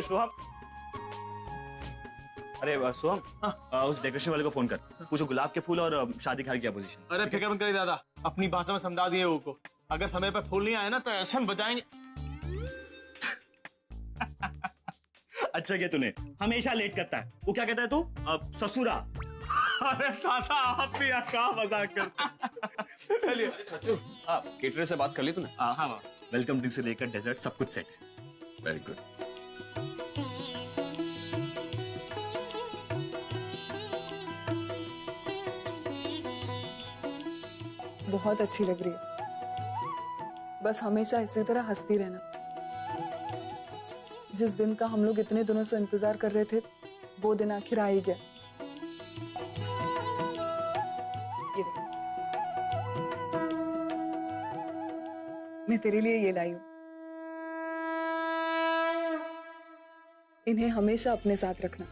अरे सोहम, सोहम, उस डेकोरेशन वाले को फोन कर, पूछो गुलाब के फूल और शादी घर की पोजीशन। अरे फिक्र मत करिए दादा, अपनी भाषा में समझा दिए वो, अगर समय पे फूल नहीं आए ना तो ऐसा बजाएंगे। अच्छा किया तूने, हमेशा लेट करता है। वो क्या कहता है तू? ससुरा। अरे दादा आप भी क्या मजाक करते। चलिए सच्चू, केटरर से बात कर ली तूने? हाँ, वेलकम ड्रिंक से लेकर डेजर्ट सब कुछ सेट है। Very good. बहुत अच्छी लग रही है, बस हमेशा इसी तरह हंसती रहना। जिस दिन का हम लोग इतने दिनों से इंतजार कर रहे थे, वो दिन आखिर आ ही गया। ये देख, मैं तेरे लिए ये लाई हूं। इन्हें हमेशा अपने साथ रखना।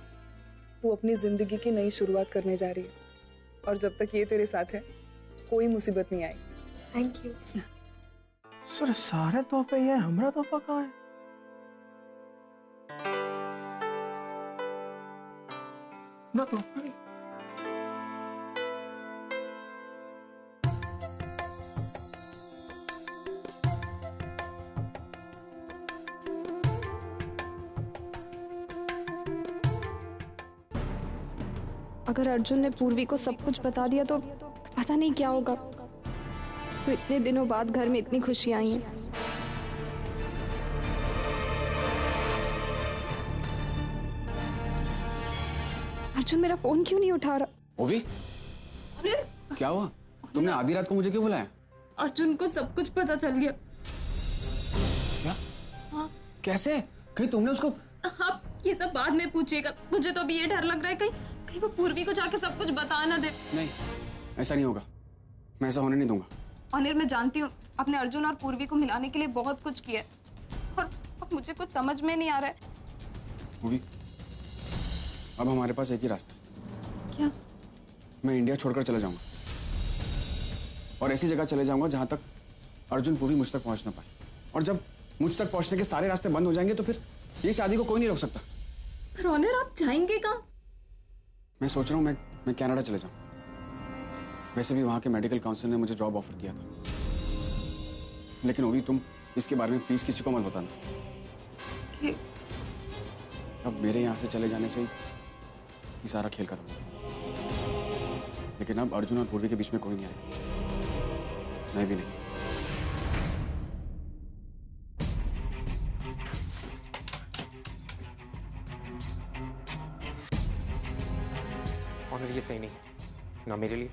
तू अपनी जिंदगी की नई शुरुआत करने जा रही है, और जब तक ये तेरे साथ है कोई मुसीबत नहीं आई। Thank you. सर सारे तोहफे ये, हमारा तोहफा कहाँ है? ना तोहफा नहीं। अगर अर्जुन ने पूर्वी को सब कुछ बता दिया तो पता नहीं क्या होगा। तो इतने दिनों बाद घर में इतनी खुशियां आई हैं। अर्जुन मेरा फोन क्यों नहीं उठा रहा? ओवी, अरे क्या हुआ? तुमने आधी रात को मुझे क्यों बुलाया? अर्जुन को सब कुछ पता चल गया। क्या? हाँ। कैसे? कहीं तुमने उसको? आप ये सब बाद में पूछिएगा, मुझे तो अभी ये डर लग रहा है कहीं कहीं वो पूर्वी को जाके सब कुछ बता ना दे। नहीं, ऐसा नहीं होगा, मैं ऐसा होने नहीं दूंगा। अनिल, मैं जानती हूँ अपने अर्जुन और पूर्वी को मिलाने के लिए बहुत कुछ किया है, और अब मुझे कुछ समझ में नहीं आ रहा है। ओवी, अब हमारे पास एक ही रास्ता है। क्या? मैं इंडिया छोड़कर चला जाऊंगा, और ऐसी जगह चले जाऊंगा जहां तक अर्जुन पूरी मुझ तक पहुंच ना पाए। और जब मुझ तक पहुंचने के सारे रास्ते बंद हो जाएंगे तो फिर ये शादी को कोई नहीं रोक सकता। पर अनिल, आप जाएंगे कहाँ? मैं सोच रहा हूँ मैं कनाडा चले जाऊं। वैसे भी वहां के मेडिकल काउंसिल ने मुझे जॉब ऑफर किया था। लेकिन ओवी, तुम इसके बारे में प्लीज किसी को मत बताना। कि... अब मेरे यहाँ से चले जाने से ही सारा खेल खत्म हो। लेकिन अब अर्जुन और पूर्वी के बीच में कोई नहीं आएगा, मैं भी नहीं। ऑनर, ये सही नहीं है, ना मेरे लिए,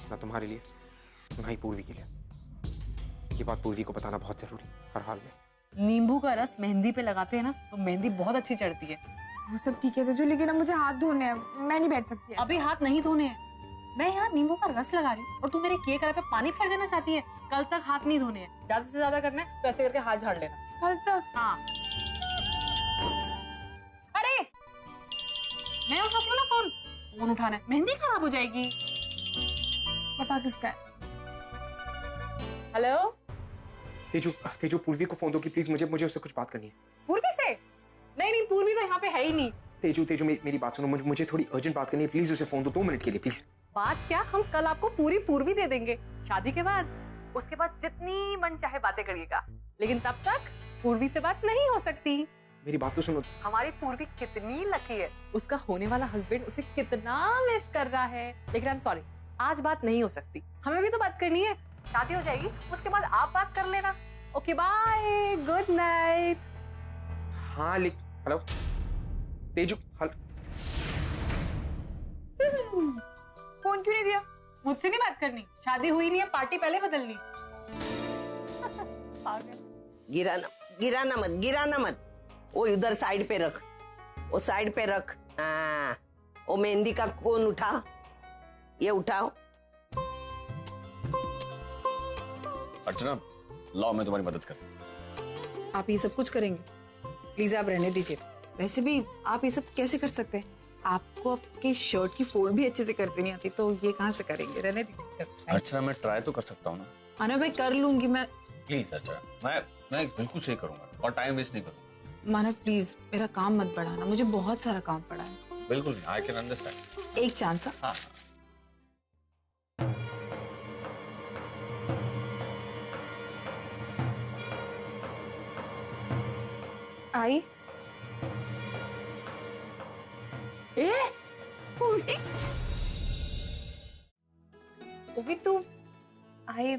ना तुम्हारे लिए, ना ही पूर्वी के लिए। ये बात पूर्वी को बताना बहुत जरूरी, हर हाल में। नींबू का रस मेहंदी पे लगाते हैं ना तो मेहंदी बहुत अच्छी चढ़ती है। वो सब ठीक है तेजू, लेकिन अब मुझे हाथ धोने हैं, मैं नहीं बैठ सकती। अभी हाथ नहीं धोने हैं, मैं यहाँ नींबू का रस लगा रही हूँ और तू मेरे किए करे पे पानी फेर देना चाहती है। कल तक हाथ नहीं धोने हैं, ज्यादा से ज्यादा करना है तो ऐसे करके हाथ झाड़ लेना। कल तक? हाँ। अरे मैं उठाती हूँ ना फोन, फोन उठाना है, मेहंदी खराब हो जाएगी। पता किसका है? हेलो तेजू, पूर्वी को फोन दो कि प्लीज, मुझे उससे कुछ बात करनी है। पूर्वी से? नहीं, पूर्वी तो यहाँ पे है ही नहीं। तेजू, मेरी बात सुनो, मुझे थोड़ी अर्जेंट बात करनी है, प्लीज उसे फोन दो 2 मिनट के लिए प्लीज। बात क्या, हम कल आपको पूरी पूर्वी दे देंगे शादी के बाद। उसके बाद जितनी मन चाहे बातें करिएगा, लेकिन तब तक पूर्वी से बात नहीं हो सकती। मेरी बात तो सुनो। हमारी पूर्वी कितनी लकी है, उसका होने वाला हस्बैंड उसे कितना मिस कर रहा है। लेकिन आई एम सॉरी, आज बात नहीं हो सकती, हमें भी तो बात करनी है। शादी हो जाएगी उसके बाद आप बात कर लेना। Okay bye, good night. हाँ हेलो तेजू, फोन क्यों नहीं दिया? मुझसे नहीं बात करनी, शादी हुई नहीं है, पार्टी पहले बदलनी। गिराना मत, वो इधर साइड पे रख, वो साइड पे रख। हाँ, वो मेहंदी का कोन उठा, ये उठाओ। अर्चना, लाओ मैं तुम्हारी मदद करता हूँ। आप ये सब कुछ करेंगे? प्लीज आप रहने दीजिए। वैसे भी आप ये सब कैसे कर सकते हैं? आपको आपकी शर्ट की फोल्ड भी अच्छे से करते नहीं आती, तो ये कहाँ से करेंगे? रहने दीजिए। अर्चना, मैं ट्राई तो कर सकता हूँ ना। अनु भाई, कर लूंगी मैं। प्लीज अर्चना, मैं बिल्कुल सही करूंगा और टाइम वेस्ट नहीं करूंगा। मानव प्लीज मेरा काम मत बढ़ाना, मुझे बहुत सारा काम पड़ा है। बिल्कुल नहीं, आई कैन अंडरस्टैंड। एक चांस। हाँ आई वो भी तू। आई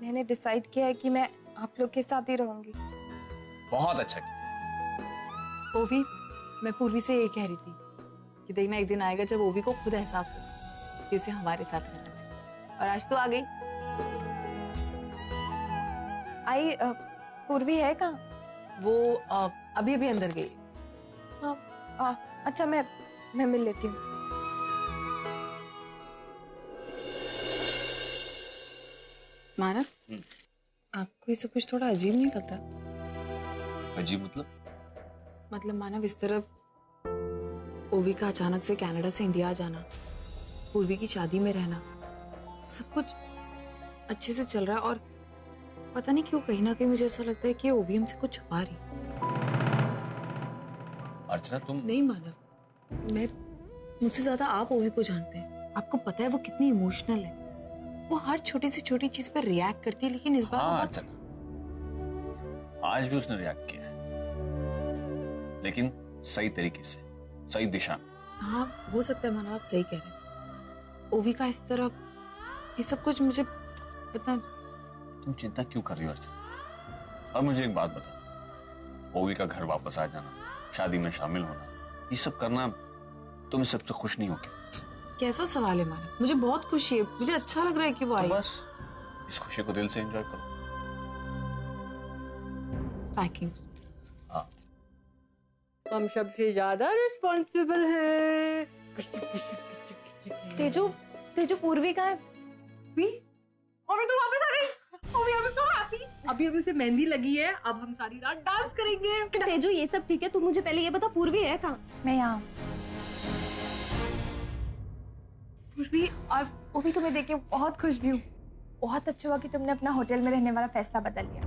मैंने डिसाइड किया है कि मैं आप लोग के साथ ही रहूंगी। बहुत अच्छा किया। वो भी मैं पूर्वी से यही कह रही थी कि देखना एक दिन आएगा जब ओवी को खुद एहसास होगा कि उसे हमारे साथ रहना चाहिए, और आज तो आ गई। आई पूर्वी है कहाँ? वो अभी अभी अंदर गई। अच्छा मैं मिल लेती हूँ उससे। मानव, आपको ये सब कुछ थोड़ा अजीब नहीं लग रहा? अजीब मतलब मानव, इस तरह ओवी का अचानक से कनाडा से इंडिया आ जाना, पूर्वी की शादी में रहना, सब कुछ अच्छे से चल रहा है, और पता नहीं क्यों कहीं ना कहीं मुझे ऐसा लगता है कि ओवी हमसे कुछ छुपा रही। अर्चना तुम नहीं मानव, मुझसे ज्यादा आप ओवी को जानते हैं। आपको पता है वो कितनी इमोशनल है, वो हर छोटी से छोटी चीज पर रिएक्ट करती है, लेकिन इस बार हाँ अर्चना, आज भी उसने रिएक्ट किया है, लेकिन सही तरीके से, सही दिशा में। हाँ हो सकता है मानव, आप सही कह रहे हैं। ओवी का इस तरह ये सब कुछ मुझे पता। तुम चिंता क्यों कर रही हो अर्चना? अब मुझे एक बात बताओ, ओवी का घर वापस आ जाना, शादी में शामिल होना, ये सब करना तुम इस सबसे खुश नहीं हो क्या? कैसा सवाल है मानव, मुझे बहुत खुशी है, मुझे अच्छा लग रहा है कि वो आई। तो बस इस खुशी को दिल से एंजॉय करो। पैकिंग। हाँ हम सबसे ज्यादा रिस्पॉन्सिबल हैं। तेजू पूर्वी कहाँ है? अभी तो वापस आ गई। अभी I'm so happy। अभी उसे मेहंदी लगी है, अब हम सारी रात डांस करेंगे। तेजू ये सब ठीक है, तू मुझे पहले ये बता पूर्वी है कहाँ? मैं यहाँ। पूर्वी और वो भी तुम्हें देख के बहुत खुश भी हूँ। बहुत अच्छा हुआ कि तुमने अपना होटल में रहने वाला फैसला बदल लिया।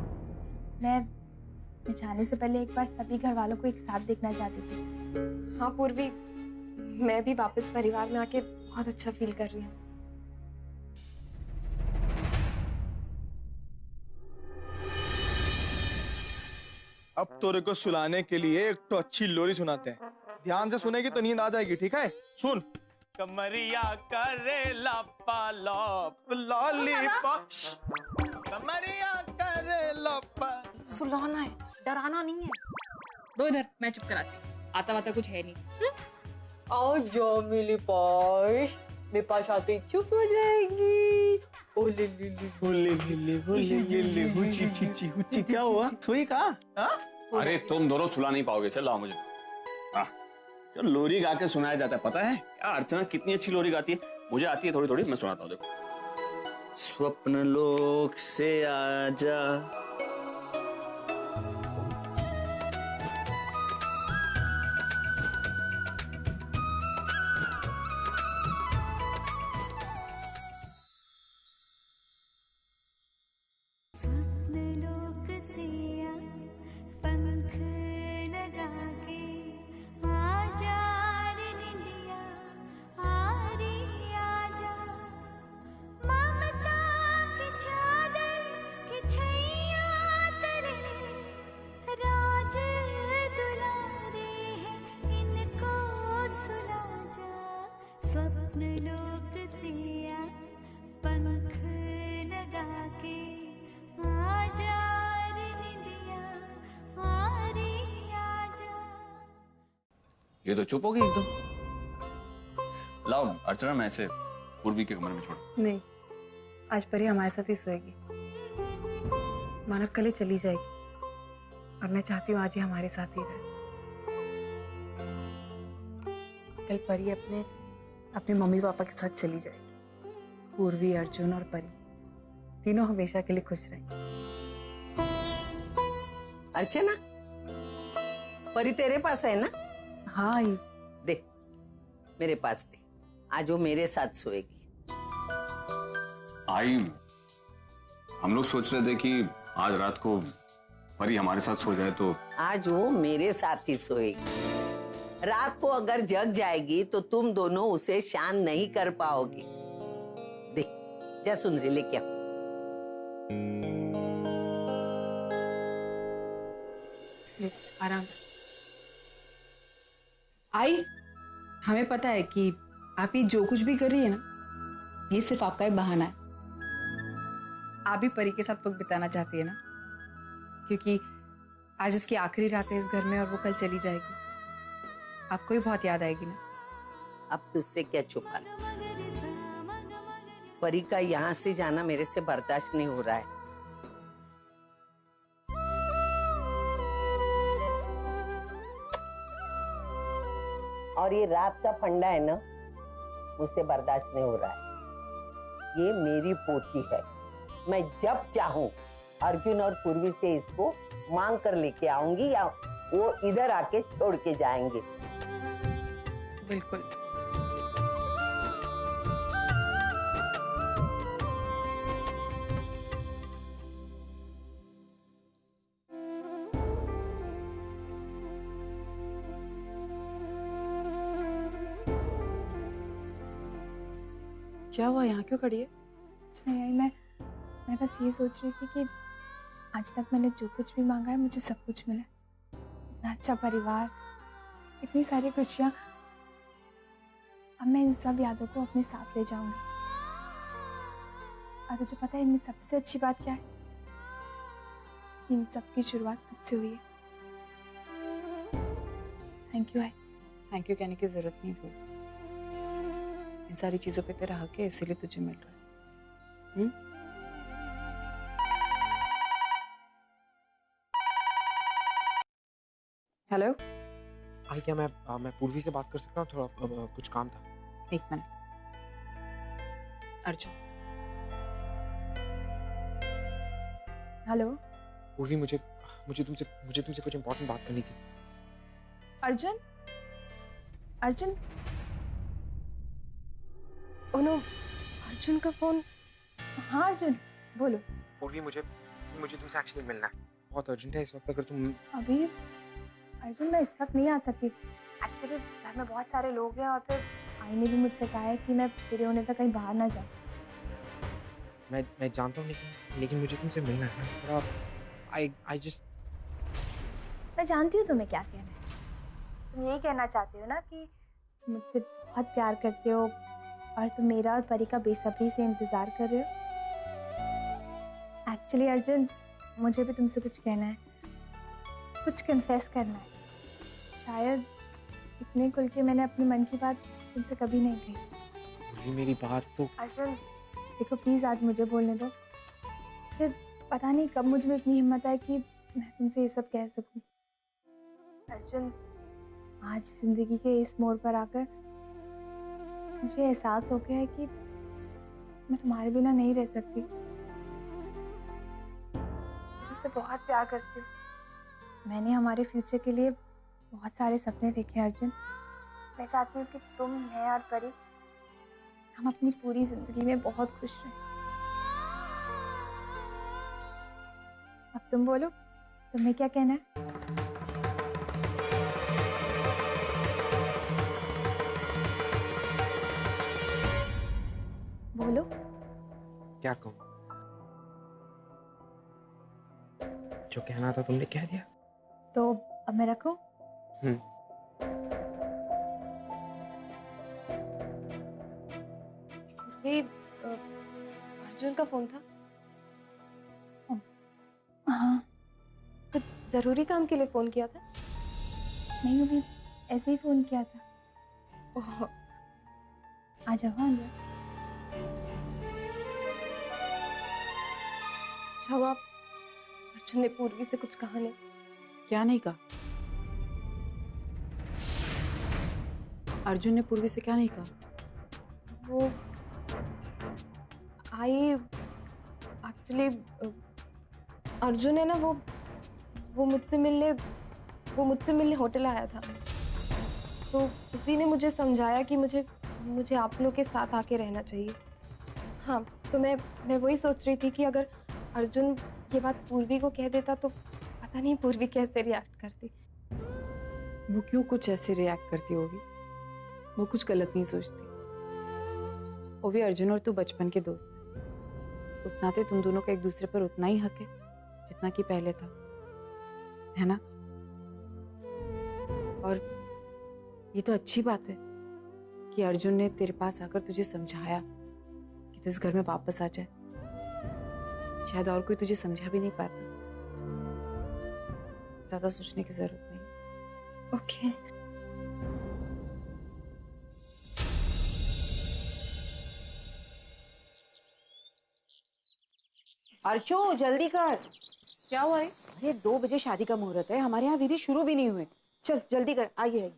मैं जाने से पहले एक बार सभी घर वालों को एक साथ देखना चाहती थी। हाँ पूर्वी, मैं भी वापस परिवार में आके बहुत अच्छा फील कर रही हूँ। अब तोरे को सुलाने के लिए एक तो अच्छी लोरी सुनाते हैं, ध्यान से सुनेगी तो नींद आ जाएगी, ठीक है? सुन। कमरिया करे लपालप लॉलीपॉप, कमरिया करे लपा। सुलाना है, डराना नहीं है। दो इधर, मैं चुप कराती हूँ, आता वाता कुछ है नहीं। आओ जाओ मेरे पास, मेरे पास आते ही चुप हो जाएगी। ओले लिली ओले हुची चिची हुची, क्या हुआ? सोई कहाँ? अरे तुम दोनों सुला नहीं पाओगे, चल लाओ मुझे। जो लोरी गा के सुनाया जाता है, पता है क्या? अर्चना कितनी अच्छी लोरी गाती है, मुझे आती है थोड़ी थोड़ी, मैं सुनाता हूँ। देखो, स्वप्न लोक से आजा, ये तो चुप हो गई एकदम। लाओ अर्चना, मैं ऐसे पूर्वी के कमरे में छोड़। नहीं, आज परी हमारे साथ ही सोएगी। मानव कल ही चली जाएगी और मैं चाहती हूँ आज ही हमारे साथ ही रहे। कल परी अपने मम्मी पापा के साथ चली जाएगी। पूर्वी, अर्जुन और परी तीनों हमेशा के लिए खुश रहेंगे। अर्चना, परी तेरे पास है ना? हाँ आई। दे मेरे पास दे, आज वो मेरे साथ सोएगी। आई, हम लोग सोच रहे थे कि आज रात को परी हमारे साथ सो जाए तो? आज वो मेरे साथ ही सोएगी। रात को अगर जग जाएगी तो तुम दोनों उसे शांत नहीं कर पाओगे। देख जा सुंदरी लेके आओ। आराम से। आई, हमें पता है कि आप ये जो कुछ भी कर रही है ना, ये सिर्फ आपका एक बहाना है। आप भी परी के साथ वक्त बिताना चाहती है ना, क्योंकि आज उसकी आखिरी रात है इस घर में और वो कल चली जाएगी। आपको भी बहुत याद आएगी ना। अब तुझसे क्या छुपाना, परी का यहाँ से जाना मेरे से बर्दाश्त नहीं हो रहा है। और ये रात का फंडा है ना, मुझसे बर्दाश्त नहीं हो रहा है। ये मेरी पोती है, मैं जब चाहूं अर्जुन और पूर्वी से इसको मांग कर लेके आऊंगी या वो इधर आके छोड़ के जाएंगे। बिल्कुल। क्या हुआ, यहाँ क्यों खड़ी है? नहीं आई, मैं बस ये सोच रही थी कि आज तक मैंने जो कुछ भी मांगा है मुझे सब कुछ मिला। इतना अच्छा परिवार, इतनी सारी खुशियाँ। अब मैं इन सब यादों को अपने साथ ले जाऊंगी। और तुझे पता है इनमें सबसे अच्छी बात क्या है? इन सब की शुरुआत तुझसे हुई है। Thank you I. Thank you कहने की जरूरत नहीं थी। इन सारी चीजों पे तेरा हक है, इसीलिए तुझे मिल रहा है। हेलो आई, क्या मैं पूर्वी से बात कर सकता हूँ? थोड़ा कुछ काम था। एक मिनट। अर्जुन। हेलो पूर्वी, मुझे तुमसे कुछ इम्पोर्टेंट बात करनी थी। अर्जुन। अर्जुन, ओनो, अर्जुन का फोन। हाँ अर्जुन बोलो। पूर्वी, मुझे तुमसे एक्चुअली मिलना है, बहुत अर्जेंट है इस वक्त। अगर तुम अभी अर्जुन मैं इस वक्त नहीं आ सकती। एक्चुअली घर में बहुत सारे लोग हैं और फिर आई ने भी मुझसे कहा है कि मैं तेरे होने तक कहीं बाहर ना जाऊँ। मैं जानता हूँ, लेकिन मुझे तुमसे मिलना है थोड़ा। आई जस्ट, मैं जानती हूँ तुम्हें क्या कहना है। तुम यही कहना चाहते हो ना कि मुझसे बहुत प्यार करते हो और तुम मेरा और परी का बेसब्री से इंतजार कर रहे हो। एक्चुअली अर्जुन, मुझे भी तुमसे कुछ कहना है, कुछ कन्फेस करना है। शायद इतने खुल के मैंने अपने मन की बात तुमसे कभी नहीं कही। मेरी बात तो। अर्जुन देखो प्लीज, आज मुझे बोलने दो, फिर पता नहीं कब मुझ में इतनी हिम्मत है कि मैं तुमसे ये सब कह सकूं। अर्जुन, आज जिंदगी के इस मोड़ पर आकर मुझे एहसास हो गया है कि मैं तुम्हारे बिना नहीं रह सकती। तुमसे बहुत प्यार करती हूँ। मैंने हमारे फ्यूचर के लिए बहुत सारे सपने देखे अर्जुन। मैं चाहती हूँ कि तुम, मैं और परी हम अपनी पूरी जिंदगी में बहुत खुश रहें। अब तुम बोलो, तुम्हें क्या कहना है? बोलो। क्या कहूँ? जो कहना था तुमने कह दिया। तो अब मैं रखूं? अर्जुन का फोन था। हाँ। तो जरूरी काम के लिए फोन किया था? नहीं, अभी ऐसे ही फोन किया था। ओह, आ जाओ अंदर। जवाब अर्जुन ने पूर्वी से कुछ कहा नहीं। क्या नहीं कहा? अर्जुन ने पूर्वी से क्या नहीं कहा? वो आई एक्चुअली अर्जुन है ना, वो मुझसे मिलने होटल आया था। तो उसी ने मुझे समझाया कि मुझे आप लोग के साथ आके रहना चाहिए। हाँ, तो मैं वही सोच रही थी कि अगर अर्जुन ये बात पूर्वी को कह देता तो पता पता नहीं पूर्वी कैसे रिएक्ट करती। वो क्यों कुछ ऐसे रिएक्ट करती होगी? वो कुछ गलत नहीं सोचती। वो भी अर्जुन और तू बचपन के दोस्त है। उस नाते तुम दोनों का एक दूसरे पर उतना ही हक है जितना कि पहले था, है ना? और ये तो अच्छी बात है कि अर्जुन ने तेरे पास आकर तुझे समझाया कि तू इस घर में वापस आ जाए। शायद और कोई तुझे समझा भी नहीं पाता। ज्यादा सोचने की जरूरत नहीं। ओके। अर्चो जल्दी कर। क्या हुआ है? ये 2 बजे शादी का मुहूर्त है, हमारे यहाँ विधि शुरू भी नहीं हुए। चल जल्दी कर, आइए आइए।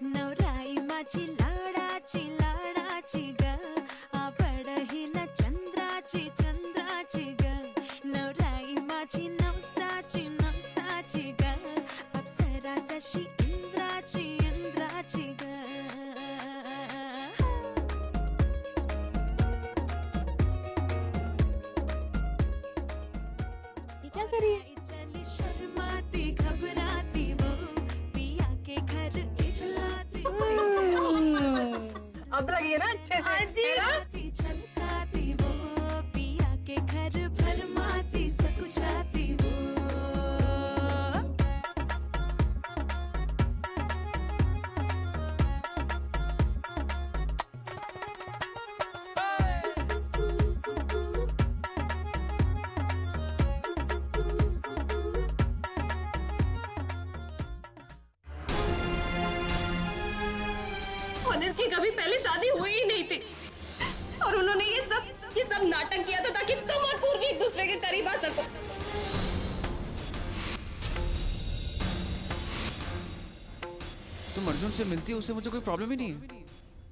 नवराई माझी लाडाची लाडाची ग, आवड हिला चंद्राची चंद्राची ग, नवराई माझी नवसाची नवसाची ग, अप्सरा जशी इंद्राची इंद्राची ग। क्या कर रही है? चली शर्माती घबराती वो, पिया के घर इठलाती अब लगी है ना अच्छे से? छलकाती वो, पिया के घर भरमाती सकुचाती वो। ऑनर की कभी पहले शादी हुई ही नहीं थी और उन्होंने ये सब नाटक किया था ताकि तुम और पूर्वी एक दूसरे के करीब आ सको। तुम अर्जुन से मिलती हो, उससे मुझे कोई प्रॉब्लम ही नहीं है।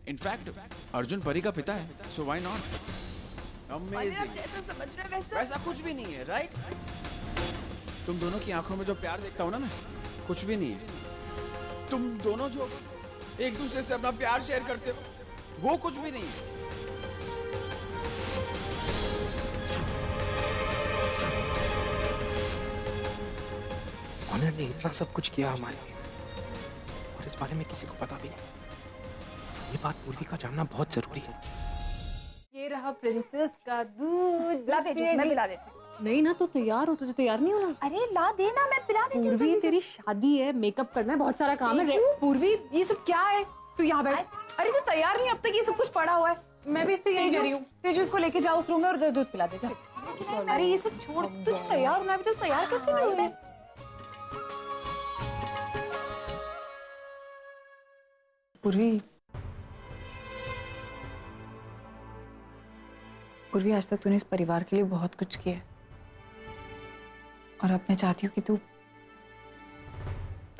इनफैक्ट अर्जुन परी का पिता है, सो व्हाई नॉट। अमेजिंग। जैसा समझ रहे हो वैसा वैसा कुछ भी नहीं है, राइट? तुम दोनों की आंखों में जो प्यार देखता हूं ना मैं, कुछ भी नहीं है। तुम दोनों जो एक दूसरे से अपना प्यार शेयर करते हो, वो कुछ भी नहीं है। ऑनर ने इतना सब कुछ किया हमारे लिए और इस बारे में किसी को पता भी नहीं। ये बात पूर्वी का जानना बहुत जरूरी है। ये रहा प्रिंसेस का दूध। ला दे, मैं पिला देती हूँ। नहीं ना, तो तैयार हो, तुझे तैयार नहीं होना? अरे ला देना, मैं पिला देती हूँ। पूर्वी तेरी शादी है, मेकअप करना है, बहुत सारा काम है। पूर्वी ये सब क्या है? तू यहाँ बैठ। अरे तू तैयार नहीं, अब तक ये सब कुछ पड़ा हुआ है। मैं भी इससे यही कह रही हूँ। तेजू इसको लेके जाओ उस रूम में और दूध पिला दे जा। अरे ये सब छोड़, तुझे तैयार होना है, अभी तो तैयार कैसे नहीं हुए? पूर्वी आज तक तूने इस परिवार के लिए बहुत कुछ किया है और अब मैं चाहती हूँ कि तू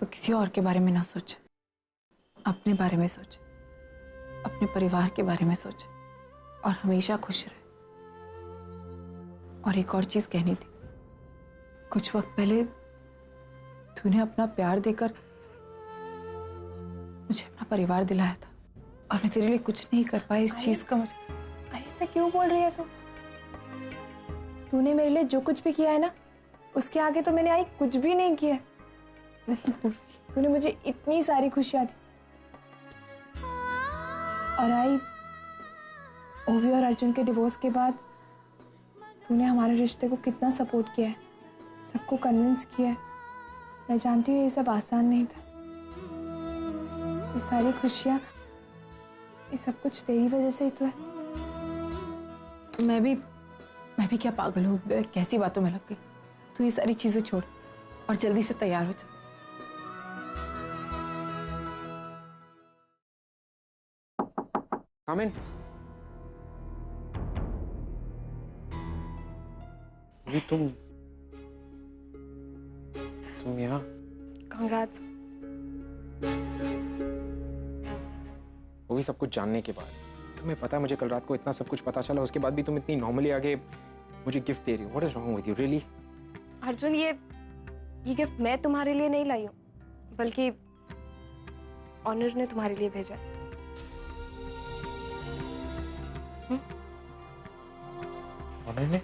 किसी और के बारे में ना सोच, अपने बारे में सोच, अपने परिवार के बारे में सोच और हमेशा खुश रहे। और एक और चीज कहनी थी। कुछ वक्त पहले तूने अपना प्यार देकर मुझे अपना परिवार दिलाया था और मैं तेरे लिए कुछ नहीं कर पाई। इस चीज का मुझे ऐसे क्यों बोल रही है तू? तूने मेरे लिए जो कुछ भी किया है ना, उसके आगे तो मैंने आई कुछ भी नहीं किया। नहीं पूर्वी, तूने मुझे इतनी सारी खुशियां दी और आई ओवी और अर्जुन के डिवोर्स के बाद तूने हमारे रिश्ते को कितना सपोर्ट किया है, सबको कन्विंस किया है। मैं जानती हूँ ये सब आसान नहीं था। ये सारी खुशियाँ, ये सब कुछ तेरी वजह से ही तो है। मैं भी क्या पागल हूँ, कैसी बातों में लग गई। तू ये सारी चीजें छोड़ और जल्दी से तैयार हो जा। Come in. अभी तुम यहाँ? Congrats. वो भी सब कुछ जानने के बाद तुम्हें पता है मुझे कल रात को इतना सब कुछ पता चला, उसके बाद भी तुम इतनी नॉर्मली आगे मुझे गिफ्ट दे रही हो। What is wrong with you, really? Arjun, ये गिफ्ट मैं तुम्हारे लिए नहीं लाई हूँ, बल्कि ऑनर ने तुम्हारे लिए भेजा। ऑनर ने?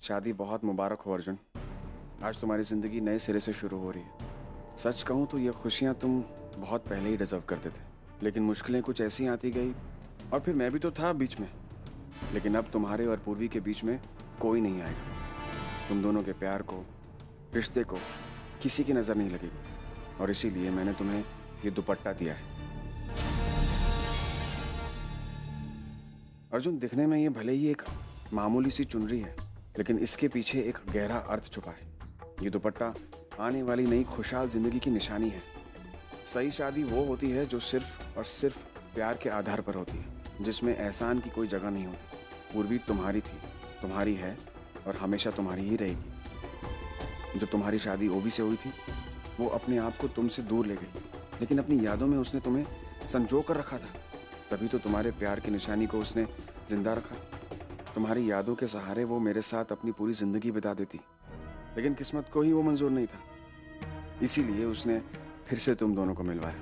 शादी बहुत मुबारक हो अर्जुन। आज तुम्हारी जिंदगी नए सिरे से शुरू हो रही है। सच कहूं तो ये खुशियां तुम बहुत पहले ही डिजर्व करते थे, लेकिन मुश्किलें कुछ ऐसी आती गई और फिर मैं भी तो था बीच में। लेकिन अब तुम्हारे और पूर्वी के बीच में कोई नहीं आएगा। तुम दोनों के प्यार को, रिश्ते को किसी की नजर नहीं लगेगी और इसीलिए मैंने तुम्हें ये दुपट्टा दिया है। अर्जुन, दिखने में ये भले ही एक मामूली सी चुनरी है, लेकिन इसके पीछे एक गहरा अर्थ छुपा है। ये दुपट्टा आने वाली नई खुशहाल जिंदगी की निशानी है। सही शादी वो होती है जो सिर्फ और सिर्फ प्यार के आधार पर होती है, जिसमें एहसान की कोई जगह नहीं होती। पूर्वी तुम्हारी थी, तुम्हारी है और हमेशा तुम्हारी ही रहेगी। जो तुम्हारी शादी ओवी से हुई थी, वो अपने आप को तुमसे दूर ले गई, लेकिन अपनी यादों में उसने तुम्हें संजो कर रखा था। तभी तो तुम्हारे प्यार की निशानी को उसने जिंदा रखा। तुम्हारी यादों के सहारे वो मेरे साथ अपनी पूरी जिंदगी बिता देती, लेकिन किस्मत को ही वो मंजूर नहीं था। इसीलिए उसने फिर से तुम दोनों को मिलवाया।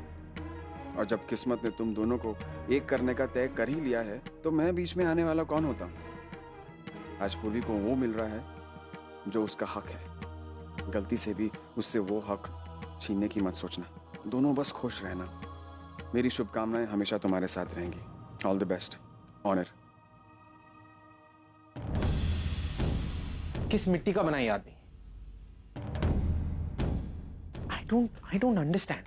और जब किस्मत ने तुम दोनों को एक करने का तय कर ही लिया है, तो मैं बीच में आने वाला कौन होता हूं? आज पूर्वी को वो मिल रहा है जो उसका हक है। गलती से भी उससे वो हक छीनने की मत सोचना। दोनों बस खुश रहना। मेरी शुभकामनाएं हमेशा तुम्हारे साथ रहेंगी। All the best, honour. किस मिट्टी का बना है आदमी? I don't understand.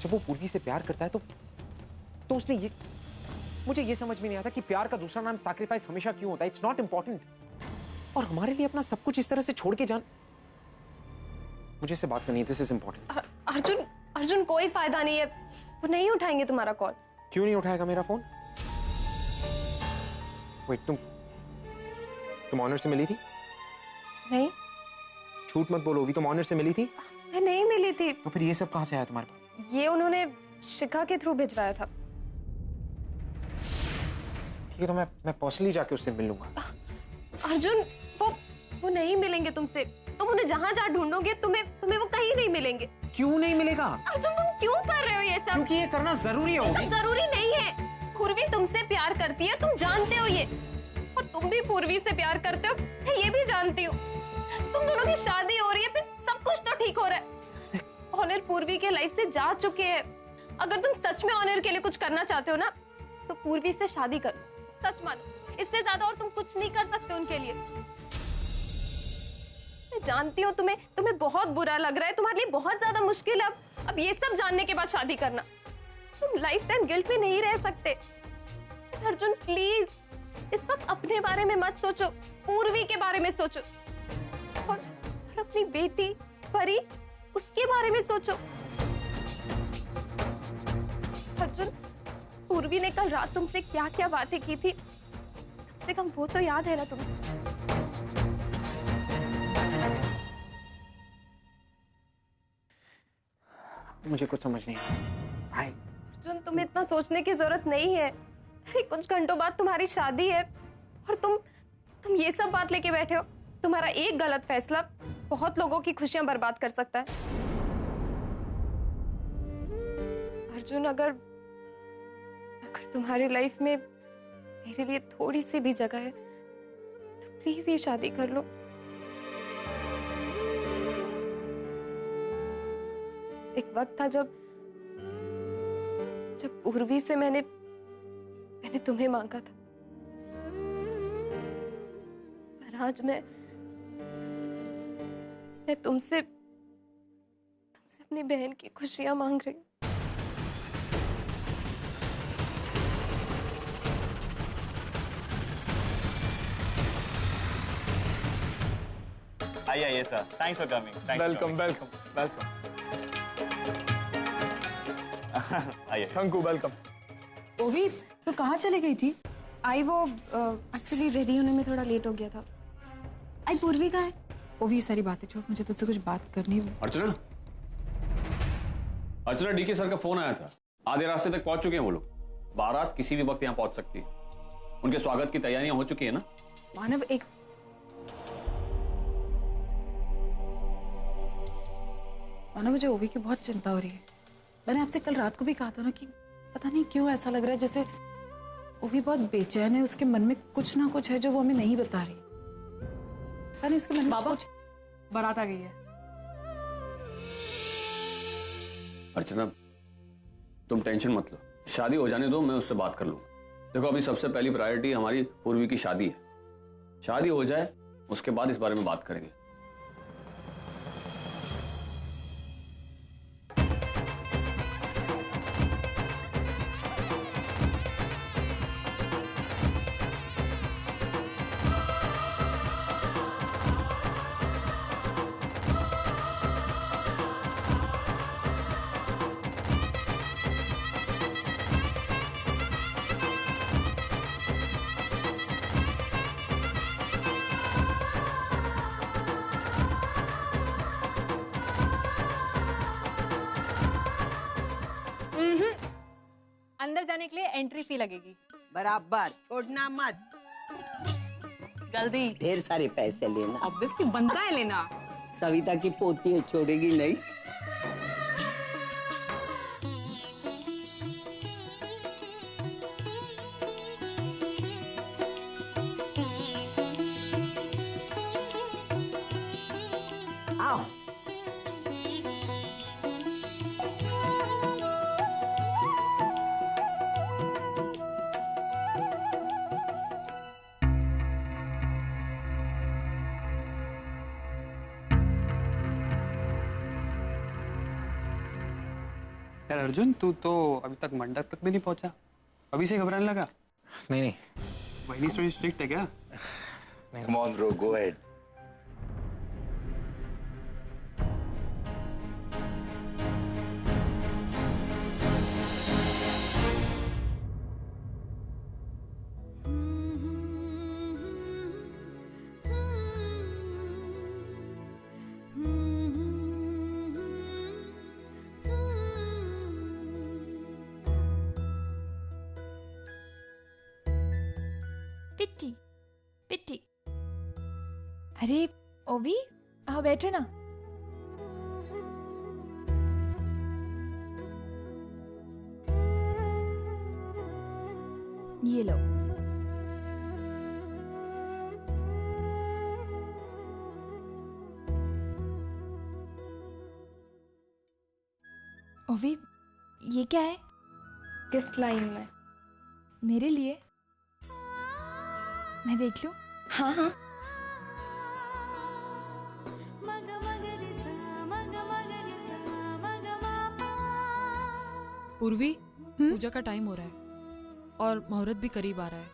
जब वो पूर्वी से प्यार करता है तो उसने ये, मुझे ये समझ में नहीं आता कि प्यार का दूसरा नाम सैक्रिफाइस हमेशा क्यों होता है। It's not important. और हमारे लिए अपना सब कुछ इस तरह से छोड़ के जान, मुझे इससे बात करनी है। This is important. अर्जुन कोई फायदा नहीं है, वो नहीं उठाएंगे तुम्हारा कॉल। क्यों नहीं उठाएगा मेरा फोन? वेट, तुम ऑनर से मिली थी? नहीं। झूठ मत बोलो, भी तुम ऑनर से मिली थी? मैं नहीं मिली थी। तो फिर ये सब कहां से आया तुम्हारे पास? ये उन्होंने शिखा के थ्रू भिजवाया था। ठीक है, तो मैं पर्सनली जाके उससे मिल लूंगा। अर्जुन, वो नहीं मिलेंगे तुमसे। तुम उन्हें जहां जहां ढूंढोगे तुम्हें वो कहीं नहीं मिलेंगे। क्यों नहीं मिलेगा? अर्जुन, तुम क्यों कर रहे हो ये सब? क्योंकि ये करना जरूरी है। सब जरूरी नहीं है। पूर्वी तुमसे प्यार करती है, तुम जानते हो ये। और तुम भी पूर्वी से प्यार करते हो, मैं ये भी जानती हूँ। तुम दोनों की शादी हो रही है, फिर सब कुछ तो ठीक हो रहा है। ऑनर पूर्वी के लाइफ से जा चुके हैं। अगर तुम सच में ऑनर के लिए कुछ करना चाहते हो ना, तो पूर्वी से शादी करो। सच मानो, इससे ज्यादा और तुम कुछ नहीं कर सकते उनके लिए। मैं जानती हूँ तुम्हें बहुत बुरा लग रहा है, तुम्हारे लिए बहुत ज्यादा मुश्किल है अब ये सब जानने के बाद शादी करना। तुम लाइफ टाइम गिल्ट में नहीं रह सकते। अर्जुन प्लीज, इस वक्त अपने बारे में मत सोचो, पूर्वी के बारे में सोचो। और अपनी बेटी परी, उसके बारे में सोचो। अर्जुन, पूर्वी ने कल रात तुमसे क्या क्या बातें की थी, कम से कम वो तो याद है ना तुम्हें? मुझे कुछ समझ नहीं आया। अर्जुन, तुम्हें इतना सोचने की जरूरत नहीं है। कुछ घंटों बाद तुम्हारी शादी है और तुम ये सब बात लेके बैठे हो। तुम्हारा एक गलत फैसला बहुत लोगों की खुशियां बर्बाद कर सकता है। अर्जुन, अगर तुम्हारी लाइफ में मेरे लिए थोड़ी सी भी जगह है, तो प्लीज ये शादी कर लो। एक वक्त था जब पूर्वी से मैंने तुम्हें मांगा था, पर आज मैं तुमसे अपनी बहन की खुशियां मांग रही हूँ। आइए sir, thanks for coming. Welcome welcome welcome. आइए। Thank you, welcome. ओवी, तो कहाँ चली गई थी? आई वो एक्चुअली रेडी होने में थोड़ा लेट हो गया था। आई पूर्वी कहाँ है? ओवी, सारी बातें छोड़, मुझे तुझसे कुछ बात करनी है। अर्चना, डीके सर का फोन आया था। आधे रास्ते तक पहुंच चुके हैं वो लोग। बारात किसी भी वक्त यहाँ पहुंच सकती है। उनके स्वागत की तैयारियां हो चुकी है ना? मानव, एक ना मुझे ओवी की बहुत चिंता हो रही है। मैंने आपसे कल रात को भी कहा था ना कि पता नहीं क्यों ऐसा लग रहा है जैसे ओवी बहुत बेचैन है, उसके मन में कुछ ना कुछ है जो वो हमें नहीं बता रही। पता नहीं उसके मन में बाबा कुछ। बारात आ गई है। अर्चना तुम टेंशन मत लो, शादी हो जाने दो, मैं उससे बात कर लूंगा। देखो अभी सबसे पहली प्रायोरिटी हमारी पूर्वी की शादी है। शादी हो जाए उसके बाद इस बारे में बात करेंगे। अंदर जाने के लिए एंट्री फी लगेगी। बराबर, छोड़ना मत। जल्दी। ढेर सारे पैसे लेना। ऑब्वियसली बनता है लेना। सविता की पोती है, छोड़ेगी नहीं। आओ। यार अर्जुन, तू तो अभी तक मंडप तक भी नहीं पहुंचा, अभी से घबराने लगा? नहीं नहीं, वही थोड़ी स्ट्रिक्ट है क्या? Come on bro, go ahead. पिट्टी पिट्टी। अरे ओवी, आओ बैठो ना। ये लो। ओवी, ये क्या है? गिफ्ट लाइन में। मेरे लिए? मैं देख लूं? हाँ हाँ। पूर्वी, पूजा का टाइम हो रहा है और मुहूर्त भी करीब आ रहा है।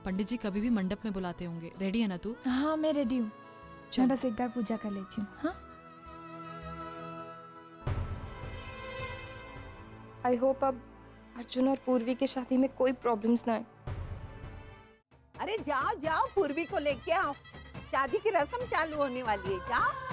पंडित जी कभी भी मंडप में बुलाते होंगे। रेडी है ना तू? हाँ मैं रेडी हूँ। मैं बस एक बार पूजा कर लेती हूँ। हाँ। आई होप अब अर्जुन और पूर्वी की शादी में कोई प्रॉब्लम्स ना आए। अरे जाओ जाओ, पूर्वी को लेके आओ, शादी की रस्म चालू होने वाली है। जाओ।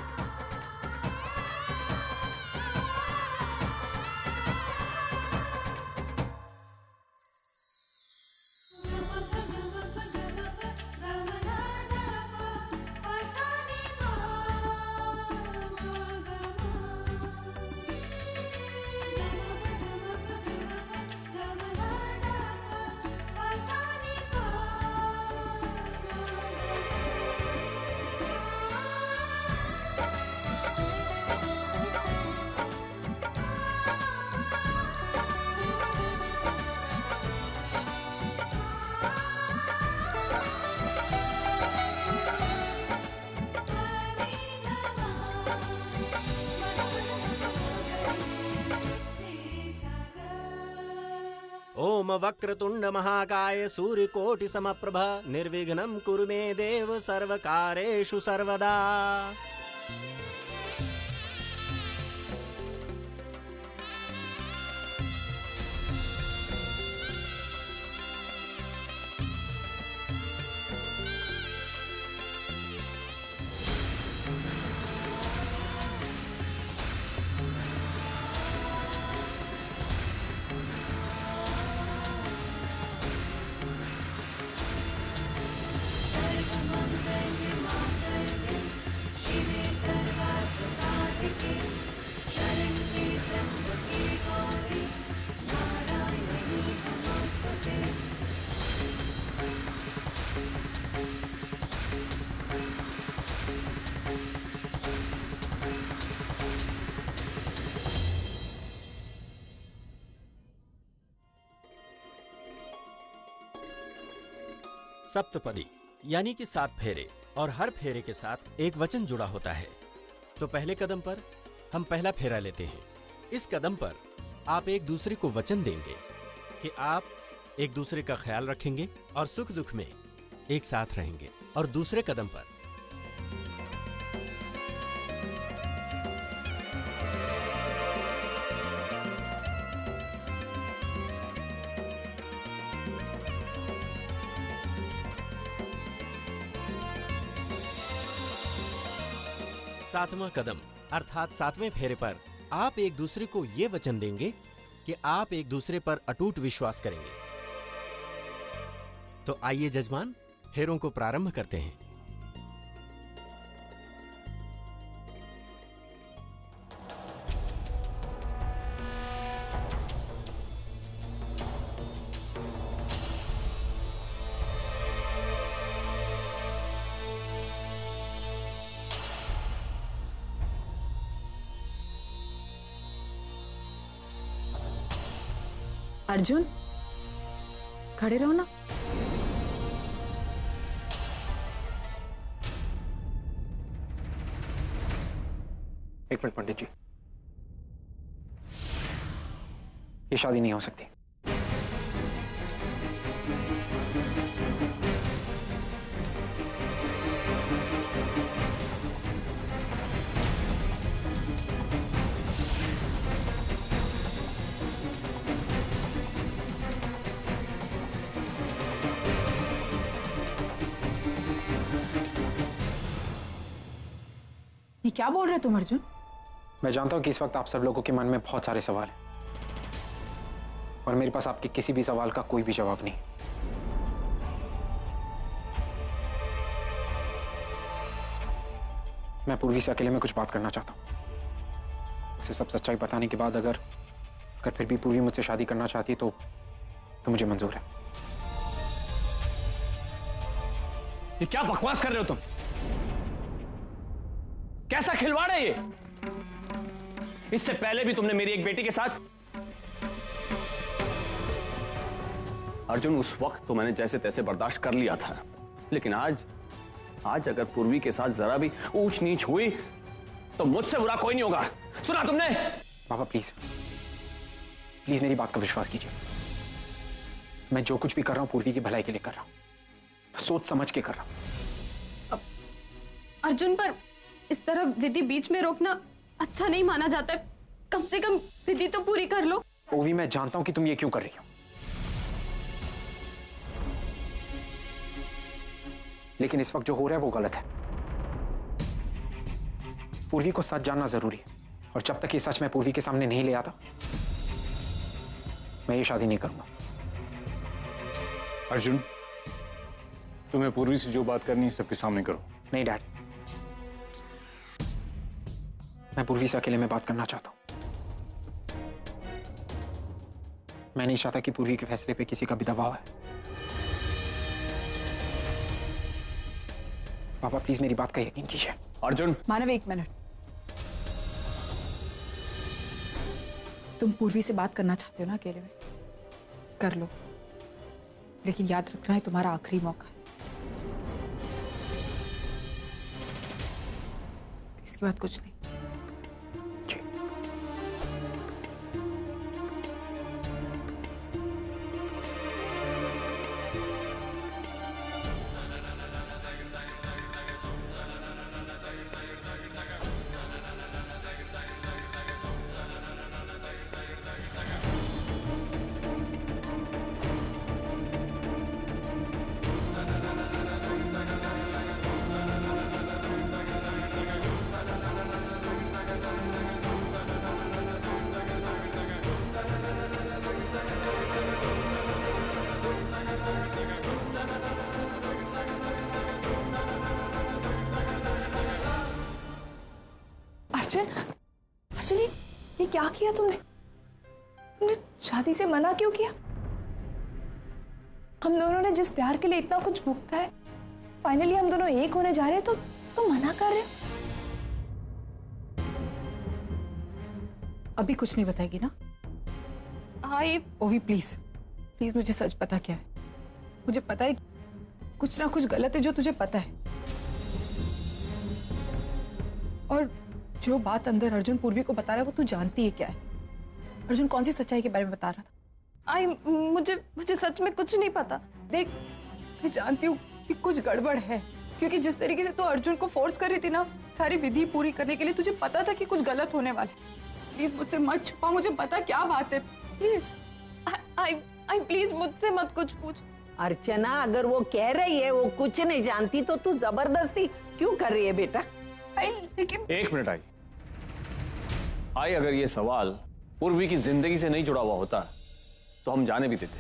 ओम वक्रतुंड महाकाय सूर्यकोटि समप्रभ निर्विघ्नं कुरु मे देव सर्वकारेषु सर्वदा। शिवे सर्वार्थ साधिके सप्तपदी यानी कि 7 फेरे, और हर फेरे के साथ एक वचन जुड़ा होता है। तो पहले कदम पर हम पहला फेरा लेते हैं। इस कदम पर आप एक दूसरे को वचन देंगे कि आप एक दूसरे का ख्याल रखेंगे और सुख दुख में एक साथ रहेंगे। और दूसरे कदम पर सातवां कदम अर्थात 7वें फेरे पर आप एक दूसरे को ये वचन देंगे कि आप एक दूसरे पर अटूट विश्वास करेंगे। तो आइए जजमान, फेरों को प्रारंभ करते हैं। अर्जुन, खड़े रहो ना। एक मिनट पंडित जी, ये शादी नहीं हो सकती। ये क्या बोल रहे हो तुम अर्जुन? मैं जानता हूं कि इस वक्त आप सब लोगों के मन में बहुत सारे सवाल हैं और मेरे पास आपके किसी भी सवाल का कोई भी जवाब नहीं। मैं पूर्वी से अकेले में कुछ बात करना चाहता हूं। उसे सब सच्चाई बताने के बाद अगर फिर भी पूर्वी मुझसे शादी करना चाहती तो मुझे मंजूर है। ये क्या बकवास कर रहे हो तुम? कैसा खिलवाड़ है ये? इससे पहले भी तुमने मेरी एक बेटी के साथ। अर्जुन, उस वक्त तो मैंने जैसे तैसे बर्दाश्त कर लिया था, लेकिन आज अगर पूर्वी के साथ जरा भी ऊंच नीच हुई तो मुझसे बुरा कोई नहीं होगा। सुना तुमने? पापा प्लीज मेरी बात का विश्वास कीजिए। मैं जो कुछ भी कर रहा हूं पूर्वी की भलाई के लिए कर रहा हूं, सोच समझ के कर रहा हूं। अर्जुन, पर इस तरह विधि बीच में रोकना अच्छा नहीं माना जाता है। कम से कम विधि तो पूरी कर लो। ओवी, मैं जानता हूं कि तुम ये क्यों कर रही हो, लेकिन इस वक्त जो हो रहा है वो गलत है। पूर्वी को सच जानना जरूरी है और जब तक ये सच मैं पूर्वी के सामने नहीं ले आता मैं ये शादी नहीं करूंगा। अर्जुन, तुम्हें पूर्वी से जो बात करनी है सबके सामने करो। नहीं डैड, मैं पूर्वी से अकेले में बात करना चाहता हूं। मैं नहीं चाहता कि पूर्वी के फैसले पे किसी का भी दबाव है। पापा प्लीज मेरी बात का यकीन कीजिए। अर्जुन, मानव एक मिनट, तुम पूर्वी से बात करना चाहते हो ना अकेले में, कर लो, लेकिन याद रखना है तुम्हारा आखिरी मौका है। इसके बाद कुछ नहीं। अर्जुन, ये क्या किया तुमने? तुमने शादी से मना क्यों किया? हम दोनों ने जिस प्यार के लिए इतना कुछ भुगता है, फाइनली हम दोनों एक होने जा रहे हैं तो तुम मना कर रहे हो? अभी कुछ नहीं बताएगी ना? हाँ, ये ओवी प्लीज मुझे सच पता क्या है। मुझे पता है कुछ ना कुछ गलत है जो तुझे पता है। और जो बात अंदर अर्जुन पूर्वी को बता रहा है वो तू जानती है क्या है? अर्जुन कौन सी सच्चाई के बारे में बता रहा था? मुझे सच में कुछ नहीं पता। देख, मैं जानती हूँ कि कुछ गड़बड़ है, क्योंकि जिस तरीके से तू अर्जुन को फोर्स कर रही थी ना सारी विधि पूरी करने के लिए, तुझे पता था कि कुछ गलत होने वाला है। प्लीज मुझसे मत छुपा, मुझे बता क्या बात है प्लीज। आई प्लीज मुझसे मत कुछ पूछ। अर्चना, अगर वो कह रही है वो कुछ नहीं जानती तो तू जबरदस्ती क्यों कर रही है बेटा? लेकिन एक मिनट आई, अगर ये सवाल पूर्वी की जिंदगी से नहीं जुड़ा हुआ होता तो हम जाने भी देते,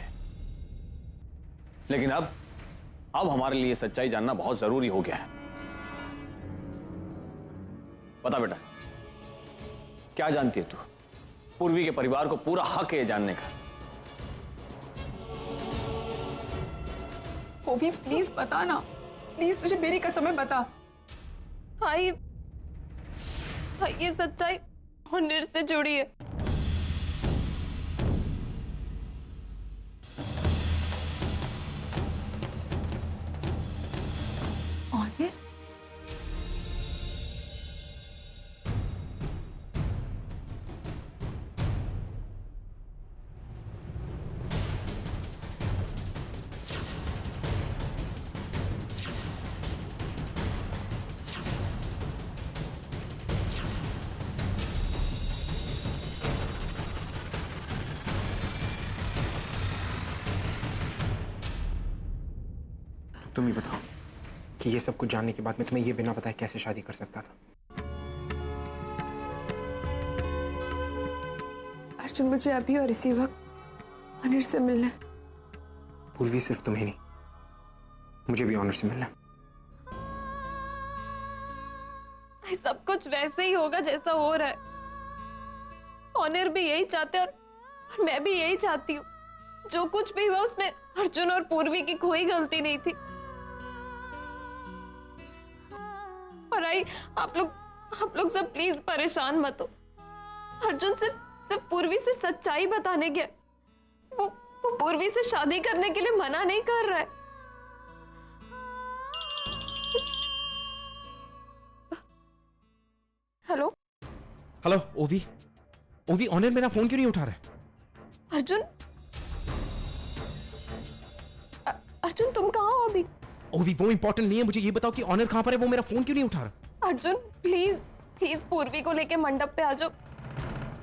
लेकिन अब हमारे लिए सच्चाई जानना बहुत जरूरी हो गया है। बता बेटा, क्या जानती है तू? पूर्वी के परिवार को पूरा हक है जानने का। ओवी प्लीज बता ना, प्लीज, तुझे मेरी कसम है, बता। भाई ये सच्चाई हुनर से जुड़ी है। ऑनिर? तुम ही बताओ कि ये सब कुछ जानने के बाद मैं तुम्हें ये बिना बताए कैसे शादी कर सकता था? अर्जुन, मुझे अभी और इसी वक्त ऑनर से मिलना है। पूर्वी, सिर्फ तुम्हें नहीं, मुझे भी ऑनर से मिलना है। सब कुछ वैसे ही होगा जैसा हो रहा है। ऑनर भी यही चाहते और मैं भी यही चाहती हूँ। जो कुछ भी हुआ उसमें अर्जुन और पूर्वी की कोई गलती नहीं थी। और आप लोग सब प्लीज परेशान मत हो। अर्जुन सिर्फ पूर्वी से सच्चाई बताने गया। वो पूर्वी से शादी करने के लिए मना नहीं कर रहा है। हेलो हेलो ओवी, ऑनर मेरा फोन क्यों नहीं उठा रहा है? अर्जुन तुम कहाँ हो अभी? ओवी, वो इंपॉर्टेंट नहीं है, मुझे ये बताओ कि ऑनर कहाँ पर है, वो मेरा फोन क्यों नहीं उठा रहा? अर्जुन प्लीज पूर्वी को लेके मंडप पे आ जाओ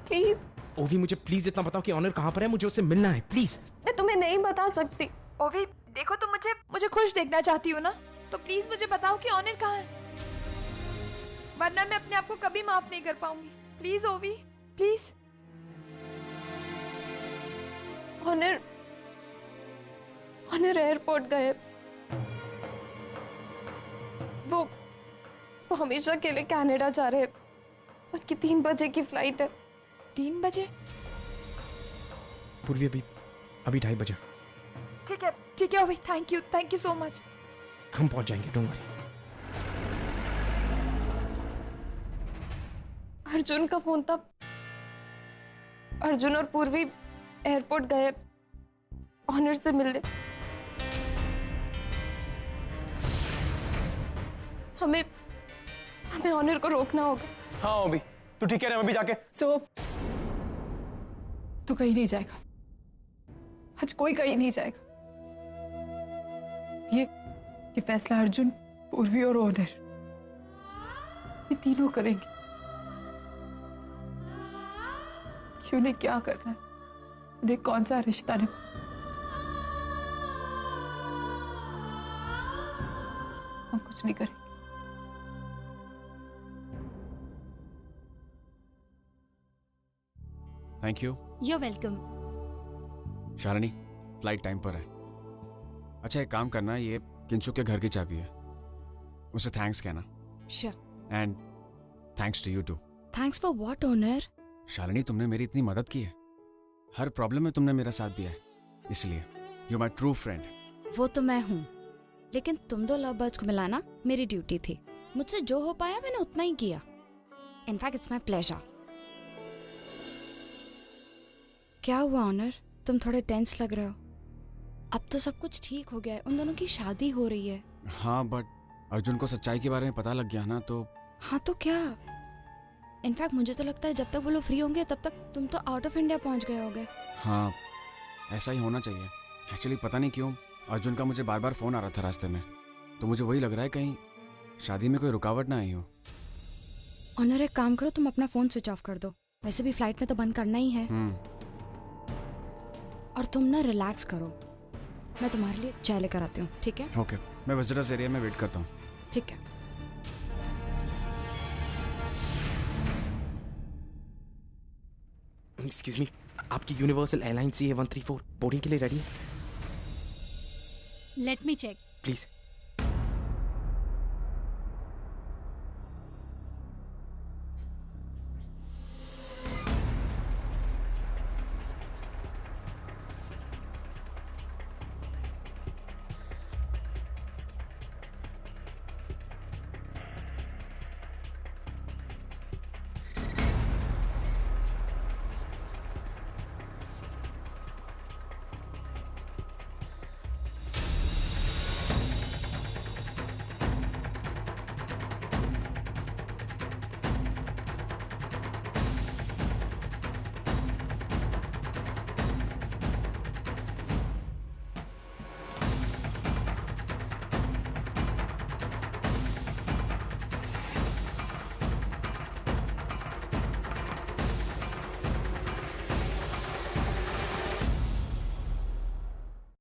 प्लीज। ओवी, मुझे प्लीज इतना बताओ कि ऑनर कहाँ पर है, मुझे उससे मिलना है प्लीज। मैं तुम्हें नहीं बता सकती। ओवी देखो, तुम मुझे खुश देखना चाहती हो ना, तो प्लीज मुझे बताओ कि ऑनर कहाँ है, वरना मैं अपने आप को कभी माफ नहीं कर पाऊंगी। प्लीज ओवी, प्लीज। ऑनर एयरपोर्ट गए। वो हमेशा के लिए कनाडा जा रहे हैं। उनकी 3 बजे की फ्लाइट है। 3 बजे? पूर्वी, अभी 2:30 बजे। ठीक है ओवी, थैंक यू सो मच। हम पहुंच जाएंगे, डोंट वरी। अर्जुन का फोन था। अर्जुन और पूर्वी एयरपोर्ट गए ऑनर से मिलने। हमें ऑनर को रोकना होगा। हाँ ओवी, तू ठीक है ना? अभी जाके तू कहीं नहीं जाएगा आज, कोई कहीं नहीं जाएगा। ये फैसला अर्जुन, पूर्वी और ऑनर, ये तीनों करेंगे कि उन्हें क्या करना है, उन्हें कौन सा रिश्ता निभाना। हम कुछ नहीं करेंगे। Thank you. You welcome. Shalini, flight time पर है। अच्छा, एक काम करना, ये किंचू के घर की चाबी है, उसे थैंक्स कहना। Sure. And thanks to you too. Thanks for what honour? Shalini, तुमने मेरी इतनी मदद की है, हर प्रॉब्लम में तुमने मेरा साथ दिया है, इसलिए यू माय ट्रू फ्रेंड। वो तो मैं हूँ, लेकिन तुम 2 लव बर्ड्स को मिलाना मेरी ड्यूटी थी। मुझसे जो हो पाया मैंने उतना ही किया। In fact it's my pleasure. क्या हुआ ऑनर, तुम थोड़े टेंस लग रहे हो? अब तो सब कुछ ठीक हो गया है, उन दोनों की शादी हो रही है। हाँ बट अर्जुन को सच्चाई के बारे में पता लग गया ना तो। हाँ तो क्या, इनफैक्ट मुझे तो लगता है जब तक वो लोग फ्री होंगे तब तक तुम तो आउट ऑफ इंडिया पहुंच गए होगे। हाँ ऐसा ही होना चाहिए। एक्चुअली पता नहीं क्यों अर्जुन का मुझे बार बार फोन आ रहा था रास्ते में, तो मुझे वही लग रहा है कहीं शादी में कोई रुकावट ना आई हो। ऑनर एक काम करो, तुम अपना फोन स्विच ऑफ कर दो, वैसे भी फ्लाइट में तो बंद करना ही है। और तुम ना रिलैक्स करो, मैं तुम्हारे लिए चाय लेकर आती हूँ, ठीक है? ओके, मैं विजिटर्स एरिया में वेट करता हूँ। ठीक है। एक्सक्यूज मी, आपकी यूनिवर्सल एयरलाइन CA 134 बोर्डिंग के लिए रेडी है? Let me check. प्लीज।